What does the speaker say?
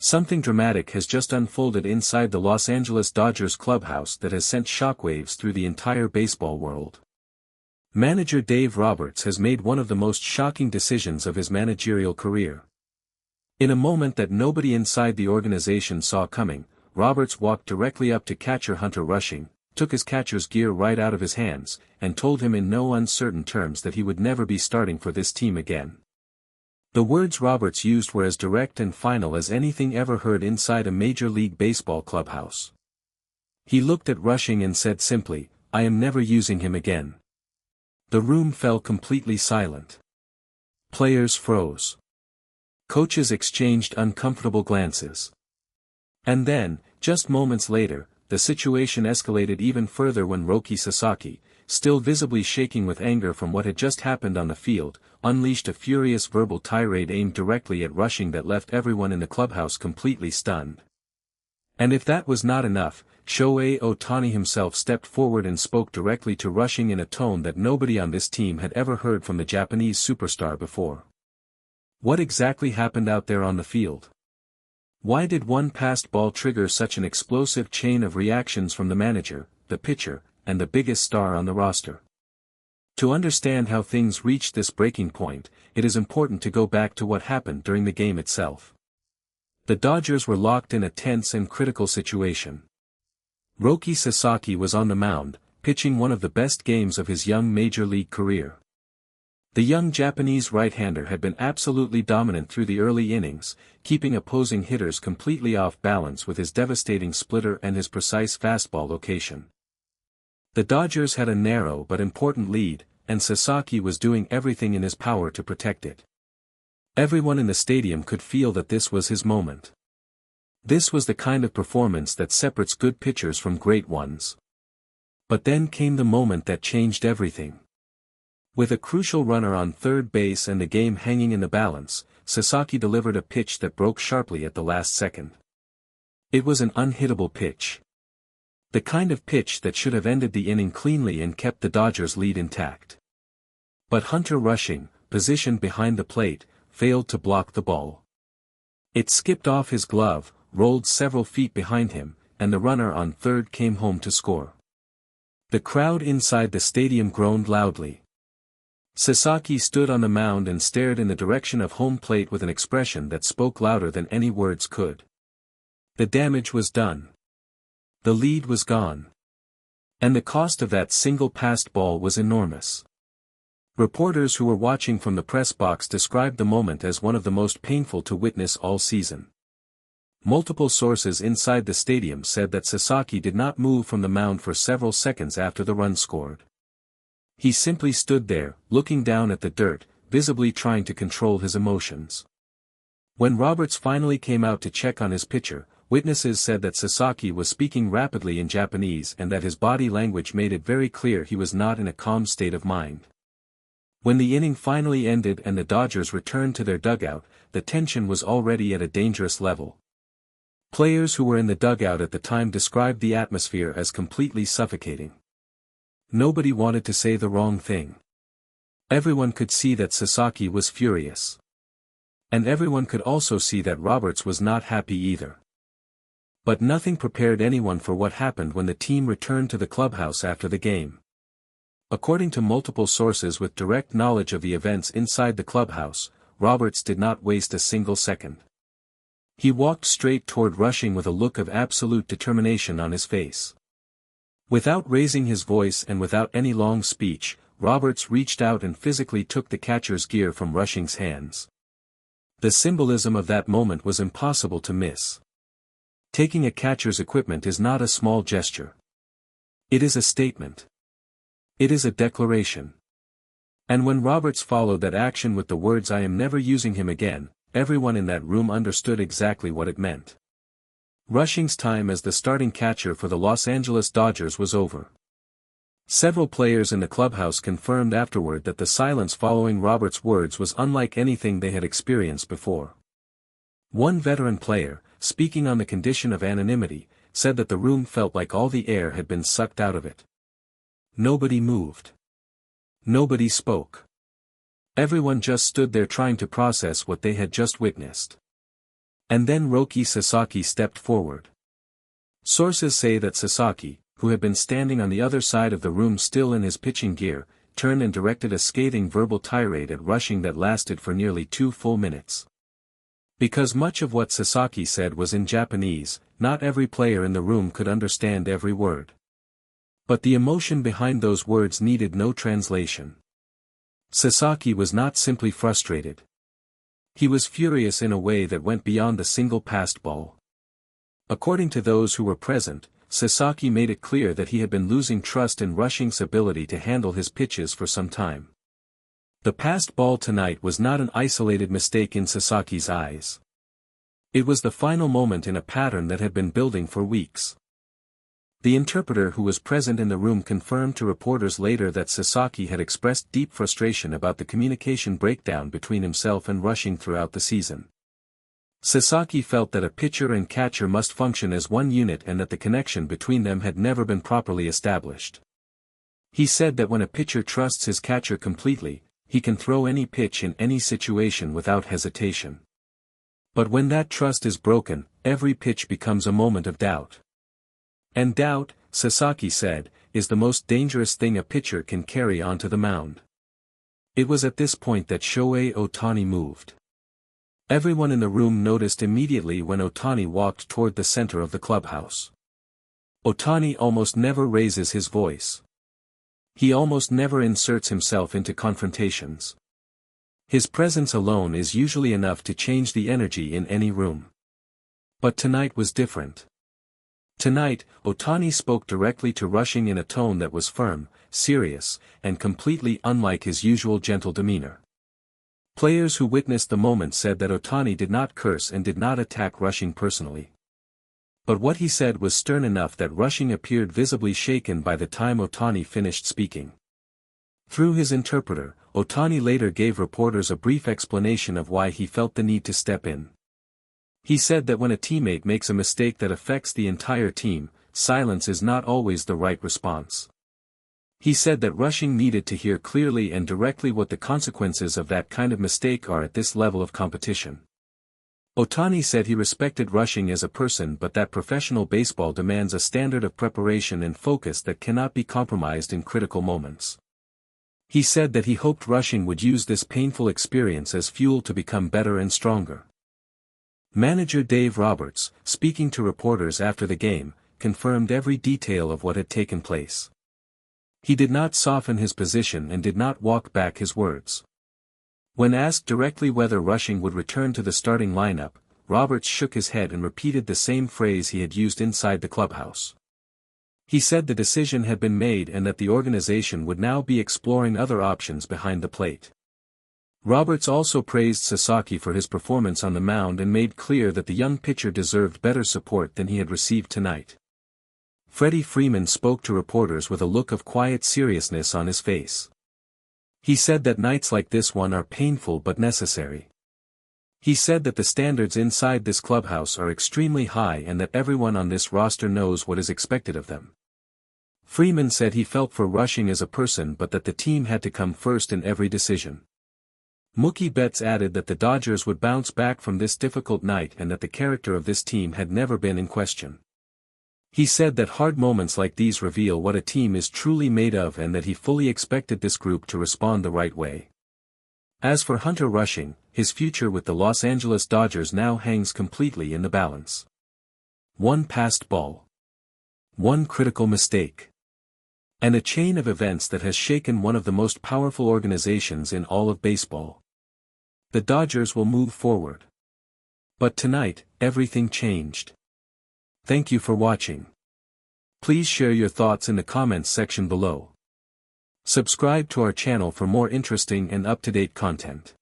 Something dramatic has just unfolded inside the Los Angeles Dodgers clubhouse that has sent shockwaves through the entire baseball world. Manager Dave Roberts has made one of the most shocking decisions of his managerial career. In a moment that nobody inside the organization saw coming, Roberts walked directly up to catcher Hunter Rushing, took his catcher's gear right out of his hands, and told him in no uncertain terms that he would never be starting for this team again. The words Roberts used were as direct and final as anything ever heard inside a Major League Baseball clubhouse. He looked at Rushing and said simply, "I am never using him again." The room fell completely silent. Players froze. Coaches exchanged uncomfortable glances. And then, just moments later, the situation escalated even further when Roki Sasaki, still visibly shaking with anger from what had just happened on the field, unleashed a furious verbal tirade aimed directly at Rushing that left everyone in the clubhouse completely stunned. And if that was not enough, Shohei Ohtani himself stepped forward and spoke directly to Rushing in a tone that nobody on this team had ever heard from the Japanese superstar before. What exactly happened out there on the field? Why did one passed ball trigger such an explosive chain of reactions from the manager, the pitcher, and the biggest star on the roster? To understand how things reached this breaking point, it is important to go back to what happened during the game itself. The Dodgers were locked in a tense and critical situation. Roki Sasaki was on the mound, pitching one of the best games of his young major league career. The young Japanese right-hander had been absolutely dominant through the early innings, keeping opposing hitters completely off balance with his devastating splitter and his precise fastball location. The Dodgers had a narrow but important lead, and Sasaki was doing everything in his power to protect it. Everyone in the stadium could feel that this was his moment. This was the kind of performance that separates good pitchers from great ones. But then came the moment that changed everything. With a crucial runner on third base and the game hanging in the balance, Sasaki delivered a pitch that broke sharply at the last second. It was an unhittable pitch. The kind of pitch that should have ended the inning cleanly and kept the Dodgers' lead intact. But Hunter Rushing, positioned behind the plate, failed to block the ball. It skipped off his glove, rolled several feet behind him, and the runner on third came home to score. The crowd inside the stadium groaned loudly. Sasaki stood on the mound and stared in the direction of home plate with an expression that spoke louder than any words could. The damage was done. The lead was gone. And the cost of that single passed ball was enormous. Reporters who were watching from the press box described the moment as one of the most painful to witness all season. Multiple sources inside the stadium said that Sasaki did not move from the mound for several seconds after the run scored. He simply stood there, looking down at the dirt, visibly trying to control his emotions. When Roberts finally came out to check on his pitcher, witnesses said that Sasaki was speaking rapidly in Japanese and that his body language made it very clear he was not in a calm state of mind. When the inning finally ended and the Dodgers returned to their dugout, the tension was already at a dangerous level. Players who were in the dugout at the time described the atmosphere as completely suffocating. Nobody wanted to say the wrong thing. Everyone could see that Sasaki was furious. And everyone could also see that Roberts was not happy either. But nothing prepared anyone for what happened when the team returned to the clubhouse after the game. According to multiple sources with direct knowledge of the events inside the clubhouse, Roberts did not waste a single second. He walked straight toward Rushing with a look of absolute determination on his face. Without raising his voice and without any long speech, Roberts reached out and physically took the catcher's gear from Rushing's hands. The symbolism of that moment was impossible to miss. Taking a catcher's equipment is not a small gesture. It is a statement. It is a declaration. And when Roberts followed that action with the words "I am never using him again," everyone in that room understood exactly what it meant. Rushing's time as the starting catcher for the Los Angeles Dodgers was over. Several players in the clubhouse confirmed afterward that the silence following Roberts' words was unlike anything they had experienced before. One veteran player, speaking on the condition of anonymity, said that the room felt like all the air had been sucked out of it. Nobody moved. Nobody spoke. Everyone just stood there trying to process what they had just witnessed. And then Roki Sasaki stepped forward. Sources say that Sasaki, who had been standing on the other side of the room still in his pitching gear, turned and directed a scathing verbal tirade at Rushing that lasted for nearly 2 full minutes. Because much of what Sasaki said was in Japanese, not every player in the room could understand every word. But the emotion behind those words needed no translation. Sasaki was not simply frustrated. He was furious in a way that went beyond the single passed ball. According to those who were present, Sasaki made it clear that he had been losing trust in Rushing's ability to handle his pitches for some time. The passed ball tonight was not an isolated mistake in Sasaki's eyes. It was the final moment in a pattern that had been building for weeks. The interpreter who was present in the room confirmed to reporters later that Sasaki had expressed deep frustration about the communication breakdown between himself and Rushing throughout the season. Sasaki felt that a pitcher and catcher must function as one unit and that the connection between them had never been properly established. He said that when a pitcher trusts his catcher completely, he can throw any pitch in any situation without hesitation. But when that trust is broken, every pitch becomes a moment of doubt. And doubt, Sasaki said, is the most dangerous thing a pitcher can carry onto the mound. It was at this point that Shohei Ohtani moved. Everyone in the room noticed immediately when Ohtani walked toward the center of the clubhouse. Ohtani almost never raises his voice. He almost never inserts himself into confrontations. His presence alone is usually enough to change the energy in any room. But tonight was different. Tonight, Ohtani spoke directly to Rushing in a tone that was firm, serious, and completely unlike his usual gentle demeanor. Players who witnessed the moment said that Ohtani did not curse and did not attack Rushing personally. But what he said was stern enough that Rushing appeared visibly shaken by the time Ohtani finished speaking. Through his interpreter, Ohtani later gave reporters a brief explanation of why he felt the need to step in. He said that when a teammate makes a mistake that affects the entire team, silence is not always the right response. He said that Rushing needed to hear clearly and directly what the consequences of that kind of mistake are at this level of competition. Ohtani said he respected Rushing as a person but that professional baseball demands a standard of preparation and focus that cannot be compromised in critical moments. He said that he hoped Rushing would use this painful experience as fuel to become better and stronger. Manager Dave Roberts, speaking to reporters after the game, confirmed every detail of what had taken place. He did not soften his position and did not walk back his words. When asked directly whether Rushing would return to the starting lineup, Roberts shook his head and repeated the same phrase he had used inside the clubhouse. He said the decision had been made and that the organization would now be exploring other options behind the plate. Roberts also praised Sasaki for his performance on the mound and made clear that the young pitcher deserved better support than he had received tonight. Freddie Freeman spoke to reporters with a look of quiet seriousness on his face. He said that nights like this one are painful but necessary. He said that the standards inside this clubhouse are extremely high and that everyone on this roster knows what is expected of them. Freeman said he felt for Rushing as a person but that the team had to come first in every decision. Mookie Betts added that the Dodgers would bounce back from this difficult night and that the character of this team had never been in question. He said that hard moments like these reveal what a team is truly made of and that he fully expected this group to respond the right way. As for Hunter Rushing, his future with the Los Angeles Dodgers now hangs completely in the balance. One passed ball. One critical mistake. And a chain of events that has shaken one of the most powerful organizations in all of baseball. The Dodgers will move forward. But tonight, everything changed. Thank you for watching. Please share your thoughts in the comments section below. Subscribe to our channel for more interesting and up-to-date content.